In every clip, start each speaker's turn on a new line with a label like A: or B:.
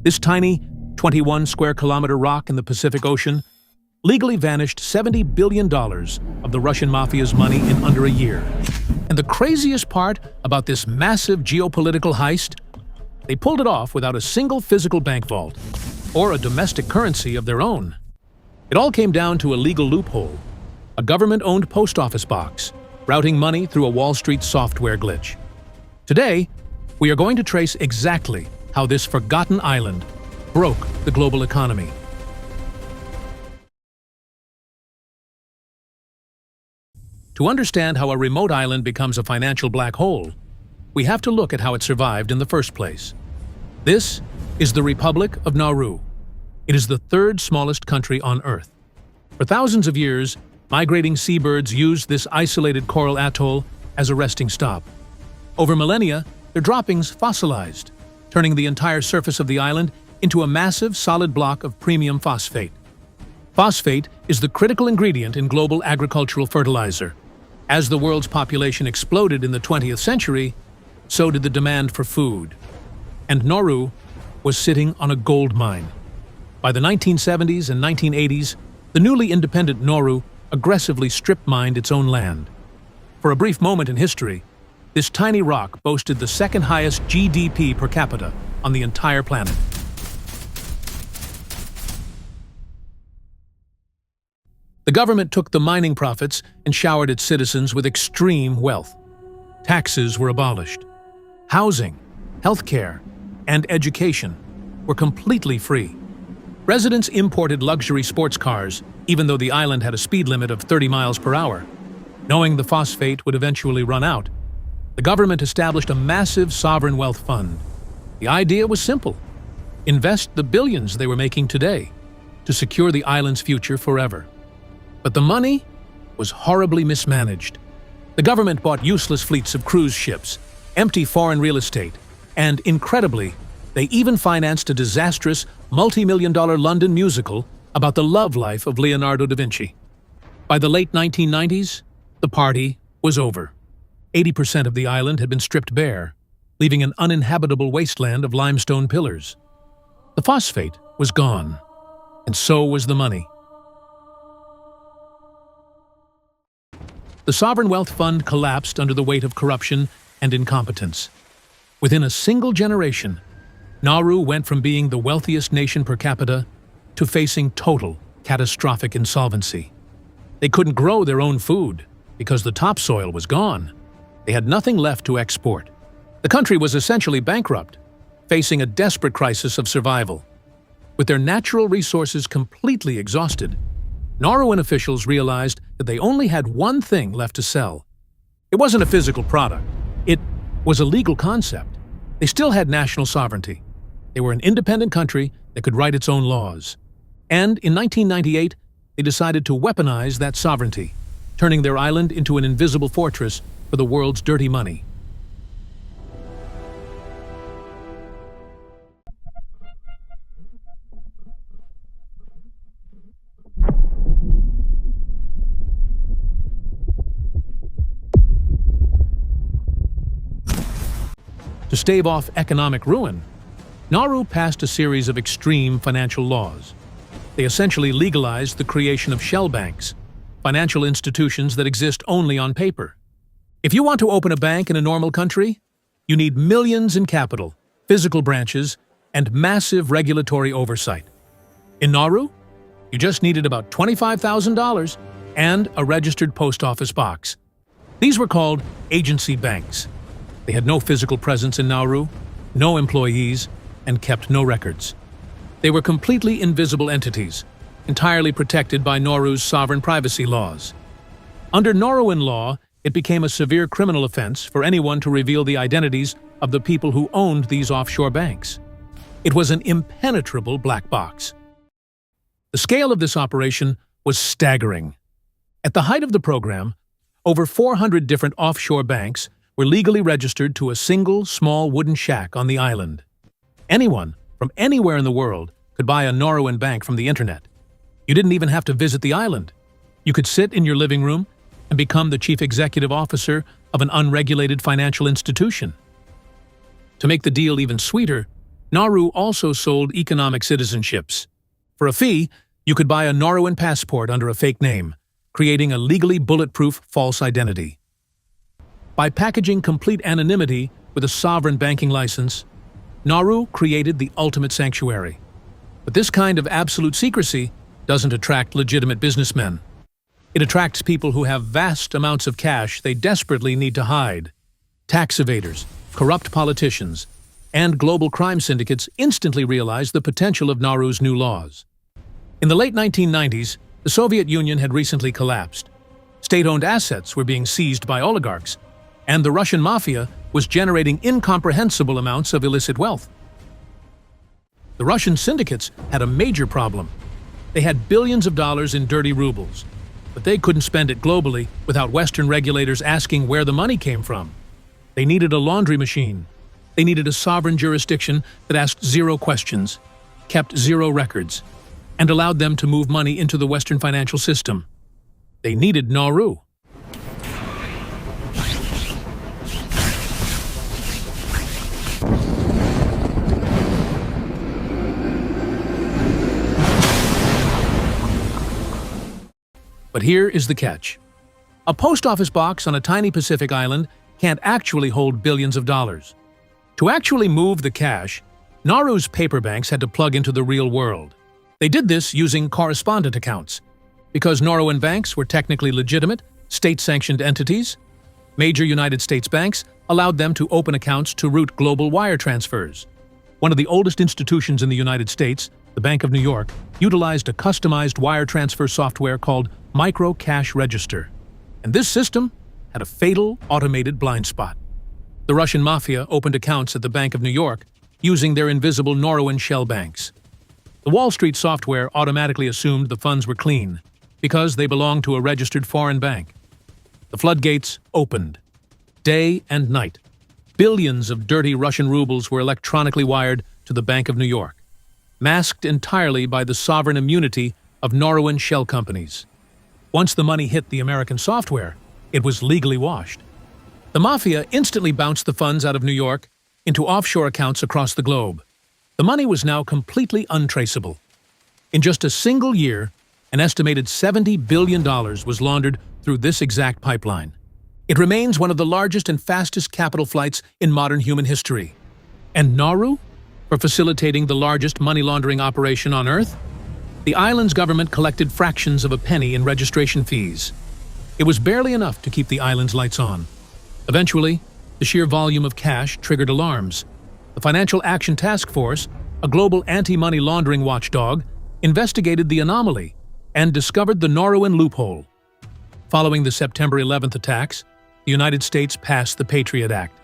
A: This tiny, 21-square-kilometer rock in the Pacific Ocean legally vanished $70 billion of the Russian mafia's money in under a year. And the craziest part about this massive geopolitical heist? They pulled it off without a single physical bank vault or a domestic currency of their own. It all came down to a legal loophole, a government-owned post office box, routing money through a Wall Street software glitch. Today, we are going to trace exactly how this forgotten island broke the global economy. To understand how a remote island becomes a financial black hole, we have to look at how it survived in the first place. This is the Republic of Nauru. It is the third smallest country on Earth. For thousands of years, migrating seabirds used this isolated coral atoll as a resting stop. Over millennia, their droppings fossilized, turning the entire surface of the island into a massive solid block of premium phosphate. Phosphate is the critical ingredient in global agricultural fertilizer. As the world's population exploded in the 20th century, so did the demand for food. And Nauru was sitting on a gold mine. By the 1970s and 1980s, the newly independent Nauru aggressively strip-mined its own land. For a brief moment in history, this tiny rock boasted the second highest GDP per capita on the entire planet. The government took the mining profits and showered its citizens with extreme wealth. Taxes were abolished. Housing, healthcare, and education were completely free. Residents imported luxury sports cars, even though the island had a speed limit of 30 miles per hour. Knowing the phosphate would eventually run out, the government established a massive sovereign wealth fund. The idea was simple: invest the billions they were making today to secure the island's future forever. But the money was horribly mismanaged. The government bought useless fleets of cruise ships, empty foreign real estate, and, incredibly, they even financed a disastrous, multi-million-dollar London musical about the love life of Leonardo da Vinci. By the late 1990s, the party was over. 80% of the island had been stripped bare, leaving an uninhabitable wasteland of limestone pillars. The phosphate was gone, and so was the money. The sovereign wealth fund collapsed under the weight of corruption and incompetence. Within a single generation, Nauru went from being the wealthiest nation per capita to facing total, catastrophic insolvency. They couldn't grow their own food because the topsoil was gone. They had nothing left to export. The country was essentially bankrupt, facing a desperate crisis of survival. With their natural resources completely exhausted, Nauruan officials realized that they only had one thing left to sell. It wasn't a physical product. It was a legal concept. They still had national sovereignty. They were an independent country that could write its own laws. And in 1998, they decided to weaponize that sovereignty, turning their island into an invisible fortress for the world's dirty money. To stave off economic ruin, Nauru passed a series of extreme financial laws. They essentially legalized the creation of shell banks, financial institutions that exist only on paper. If you want to open a bank in a normal country, you need millions in capital, physical branches, and massive regulatory oversight. In Nauru, you just needed about $25,000 and a registered post office box. These were called agency banks. They had no physical presence in Nauru, no employees, and kept no records. They were completely invisible entities, entirely protected by Nauru's sovereign privacy laws. Under Nauruan law, it became a severe criminal offense for anyone to reveal the identities of the people who owned these offshore banks. It was an impenetrable black box. The scale of this operation was staggering. At the height of the program, over 400 different offshore banks were legally registered to a single, small wooden shack on the island. Anyone, from anywhere in the world, could buy a Nauruan bank from the internet. You didn't even have to visit the island. You could sit in your living room and become the chief executive officer of an unregulated financial institution. To make the deal even sweeter, Nauru also sold economic citizenships. For a fee, you could buy a Nauruan passport under a fake name, creating a legally bulletproof false identity. By packaging complete anonymity with a sovereign banking license, Nauru created the ultimate sanctuary. But this kind of absolute secrecy doesn't attract legitimate businessmen. It attracts people who have vast amounts of cash they desperately need to hide. Tax evaders, corrupt politicians, and global crime syndicates instantly realized the potential of Nauru's new laws. In the late 1990s, the Soviet Union had recently collapsed. State-owned assets were being seized by oligarchs, and the Russian mafia was generating incomprehensible amounts of illicit wealth. The Russian syndicates had a major problem. They had billions of dollars in dirty rubles, but they couldn't spend it globally without Western regulators asking where the money came from. They needed a laundry machine. They needed a sovereign jurisdiction that asked zero questions, kept zero records, and allowed them to move money into the Western financial system. They needed Nauru. But here is the catch. A post office box on a tiny Pacific island can't actually hold billions of dollars. To actually move the cash, Nauru's paper banks had to plug into the real world. They did this using correspondent accounts. Because Nauruan banks were technically legitimate, state-sanctioned entities, major United States banks allowed them to open accounts to route global wire transfers. One of the oldest institutions in the United States, the Bank of New York, utilized a customized wire transfer software called Micro Cash Register. And this system had a fatal automated blind spot. The Russian mafia opened accounts at the Bank of New York using their invisible Nauruan shell banks. The Wall Street software automatically assumed the funds were clean because they belonged to a registered foreign bank. The floodgates opened. Day and night, billions of dirty Russian rubles were electronically wired to the Bank of New York, masked entirely by the sovereign immunity of Nauruan shell companies. Once the money hit the American software, it was legally washed. The mafia instantly bounced the funds out of New York into offshore accounts across the globe. The money was now completely untraceable. In just a single year, an estimated $70 billion was laundered through this exact pipeline. It remains one of the largest and fastest capital flights in modern human history. And Nauru? For facilitating the largest money laundering operation on Earth? The island's government collected fractions of a penny in registration fees. It was barely enough to keep the island's lights on. Eventually, the sheer volume of cash triggered alarms. The Financial Action Task Force, a global anti-money laundering watchdog, investigated the anomaly and discovered the Nauruan loophole. Following the September 11th attacks, the United States passed the Patriot Act.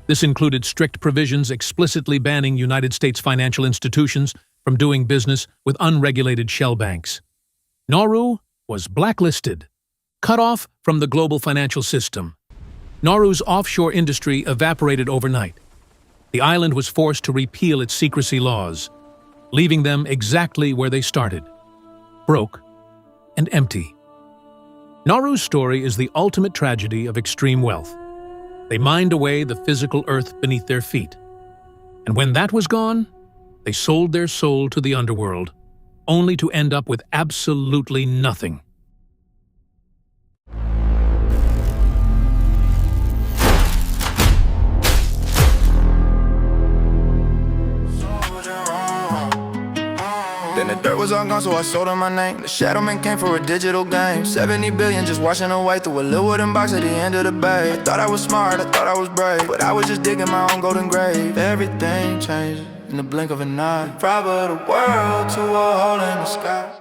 A: This included strict provisions explicitly banning United States financial institutions from doing business with unregulated shell banks. Nauru was blacklisted, cut off from the global financial system. Nauru's offshore industry evaporated overnight. The island was forced to repeal its secrecy laws, leaving them exactly where they started, broke and empty. Nauru's story is the ultimate tragedy of extreme wealth. They mined away the physical earth beneath their feet. And when that was gone, they sold their soul to the underworld, only to end up with absolutely nothing.
B: Then the dirt was all gone, so I sold her my name. The Shadow Man came for a digital game. 70 billion just washing away through a little wooden box at the end of the bay. I thought I was smart, I thought I was brave, but I was just digging my own golden grave. Everything changed in the blink of an eye. From the world to a hole in the sky.